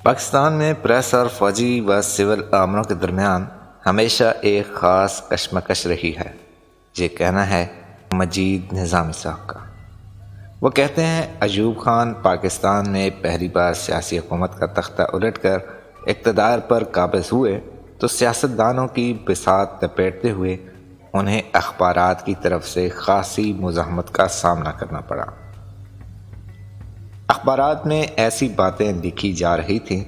پاکستان میں پریس اور فوجی و سول عاملوں کے درمیان ہمیشہ ایک خاص کشمکش رہی ہے۔ یہ کہنا ہے مجید نظامی صاحب کا۔ وہ کہتے ہیں ایوب خان پاکستان میں پہلی بار سیاسی حکومت کا تختہ الٹ کر اقتدار پر قابض ہوئے تو سیاستدانوں کی بساط لپیٹتے ہوئے انہیں اخبارات کی طرف سے خاصی مزاحمت کا سامنا کرنا پڑا۔ اخبارات میں ایسی باتیں لکھی جا رہی تھیں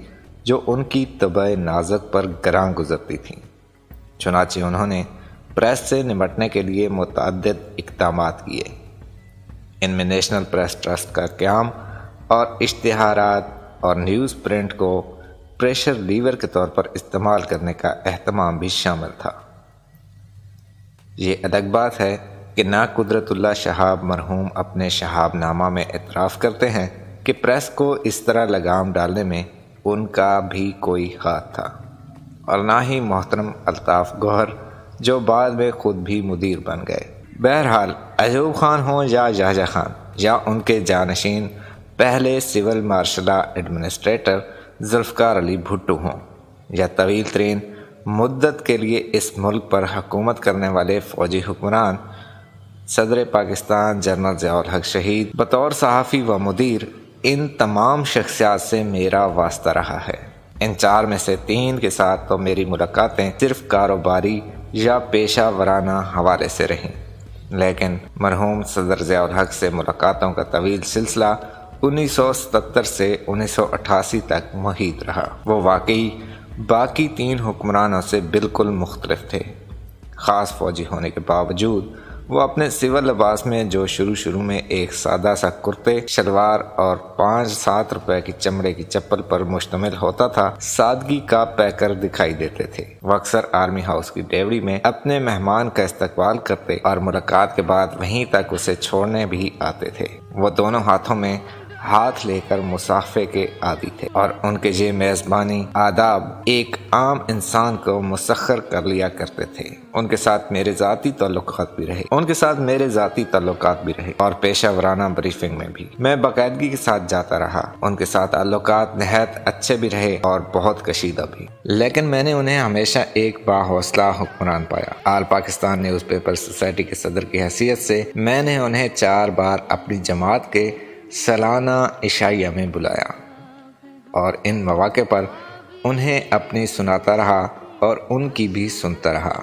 جو ان کی طبع نازک پر گراں گزرتی تھیں۔ چنانچہ انہوں نے پریس سے نمٹنے کے لیے متعدد اقدامات کیے۔ ان میں نیشنل پریس ٹرسٹ کا قیام اور اشتہارات اور نیوز پرنٹ کو پریشر لیور کے طور پر استعمال کرنے کا اہتمام بھی شامل تھا۔ یہ الگ بات ہے کہ نہ قدرت اللہ شہاب مرحوم اپنے شہاب نامہ میں اعتراف کرتے ہیں کہ پریس کو اس طرح لگام ڈالنے میں ان کا بھی کوئی ہاتھ تھا، اور نہ ہی محترم الطاف گوہر جو بعد میں خود بھی مدیر بن گئے۔ بہرحال ایوب خان ہوں یا یحییٰ خان یا ان کے جانشین پہلے سول مارشلہ ایڈمنسٹریٹر ذوالفقار علی بھٹو ہوں، یا طویل ترین مدت کے لیے اس ملک پر حکومت کرنے والے فوجی حکمران صدر پاکستان جنرل ضیاء الحق شہید، بطور صحافی و مدیر ان تمام شخصیات سے میرا واسطہ رہا ہے۔ ان چار میں سے تین کے ساتھ تو میری ملاقاتیں صرف کاروباری یا پیشہ ورانہ حوالے سے رہیں، لیکن مرحوم صدر ضیاء الحق سے ملاقاتوں کا طویل سلسلہ 1977 سے 1988 تک محیط رہا۔ وہ واقعی باقی تین حکمرانوں سے بالکل مختلف تھے۔ خاص فوجی ہونے کے باوجود وہ اپنے سول لباس میں جو شروع میں ایک سادہ سا کرتے شلوار اور 5-7 روپے کی چمڑے کی چپل پر مشتمل ہوتا تھا، سادگی کا پیکر دکھائی دیتے تھے۔ وہ اکثر آرمی ہاؤس کی ڈیوڑی میں اپنے مہمان کا استقبال کرتے اور ملاقات کے بعد وہیں تک اسے چھوڑنے بھی آتے تھے۔ وہ دونوں ہاتھوں میں ہاتھ لے کر مصافحے کے عادی تھے، اور ان کے یہ میزبانی آداب ایک عام انسان کو مسخر کر لیا کرتے تھے۔ ان کے ساتھ میرے ذاتی تعلقات بھی رہے اور پیشہ ورانہ بریفنگ میں بھی میں باقاعدگی کے ساتھ جاتا رہا۔ ان کے ساتھ تعلقات نہایت اچھے بھی رہے اور بہت کشیدہ بھی، لیکن میں نے انہیں ہمیشہ ایک باحوصلہ حکمران پایا۔ آل پاکستان نیوز پیپر سوسائٹی کے صدر کی حیثیت سے میں نے انہیں 4 بار اپنی جماعت کے سالانہ عشائیہ میں بلایا، اور ان مواقع پر انہیں اپنی سناتا رہا اور ان کی بھی سنتا رہا۔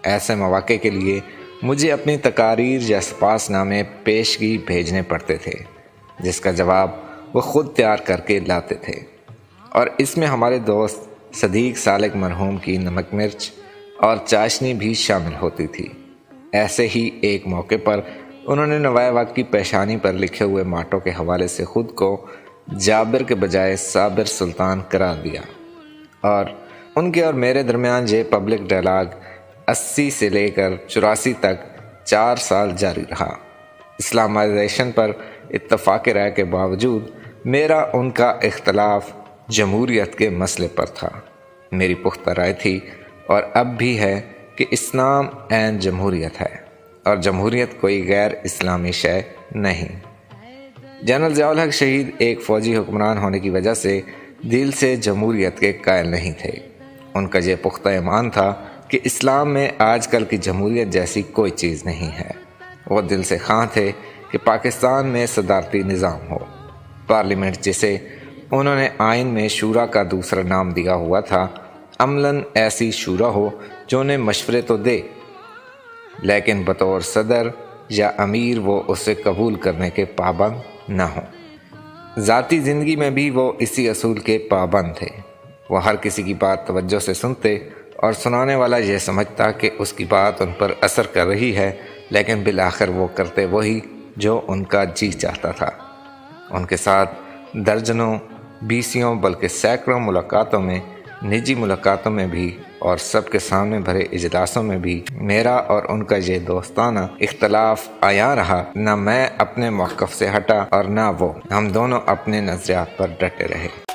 ایسے مواقع کے لیے مجھے اپنی تقاریر یا سپاس نامے پیشگی بھیجنے پڑتے تھے، جس کا جواب وہ خود تیار کر کے لاتے تھے، اور اس میں ہمارے دوست صدیق سالک مرحوم کی نمک مرچ اور چاشنی بھی شامل ہوتی تھی۔ ایسے ہی ایک موقع پر انہوں نے نوائے وقت کی پیشانی پر لکھے ہوئے ماٹو کے حوالے سے خود کو جابر کے بجائے صابر سلطان قرار دیا، اور ان کے اور میرے درمیان یہ پبلک ڈائلاگ 80 سے لے کر 84 تک 4 سال جاری رہا۔ اسلامائزیشن پر اتفاق رائے کے باوجود میرا ان کا اختلاف جمہوریت کے مسئلے پر تھا۔ میری پختہ رائے تھی اور اب بھی ہے کہ اسلام عین جمہوریت ہے، اور جمہوریت کوئی غیر اسلامی شے نہیں۔ جنرل ضیاء الحق شہید ایک فوجی حکمران ہونے کی وجہ سے دل سے جمہوریت کے قائل نہیں تھے۔ ان کا یہ پختہ ایمان تھا کہ اسلام میں آج کل کی جمہوریت جیسی کوئی چیز نہیں ہے۔ وہ دل سے خواہاں تھے کہ پاکستان میں صدارتی نظام ہو، پارلیمنٹ جسے انہوں نے آئین میں شورا کا دوسرا نام دیا ہوا تھا، عملاً ایسی شورا ہو جو انہیں مشورے تو دے، لیکن بطور صدر یا امیر وہ اسے قبول کرنے کے پابند نہ ہوں۔ ذاتی زندگی میں بھی وہ اسی اصول کے پابند تھے۔ وہ ہر کسی کی بات توجہ سے سنتے، اور سنانے والا یہ سمجھتا کہ اس کی بات ان پر اثر کر رہی ہے، لیکن بالآخر وہ کرتے وہی جو ان کا جی چاہتا تھا۔ ان کے ساتھ درجنوں، بیسیوں بلکہ سینکڑوں ملاقاتوں میں، نجی ملاقاتوں میں بھی اور سب کے سامنے بھرے اجلاسوں میں بھی میرا اور ان کا یہ دوستانہ اختلاف عیاں رہا۔ نہ میں اپنے موقف سے ہٹا اور نہ وہ، ہم دونوں اپنے نظریات پر ڈٹے رہے۔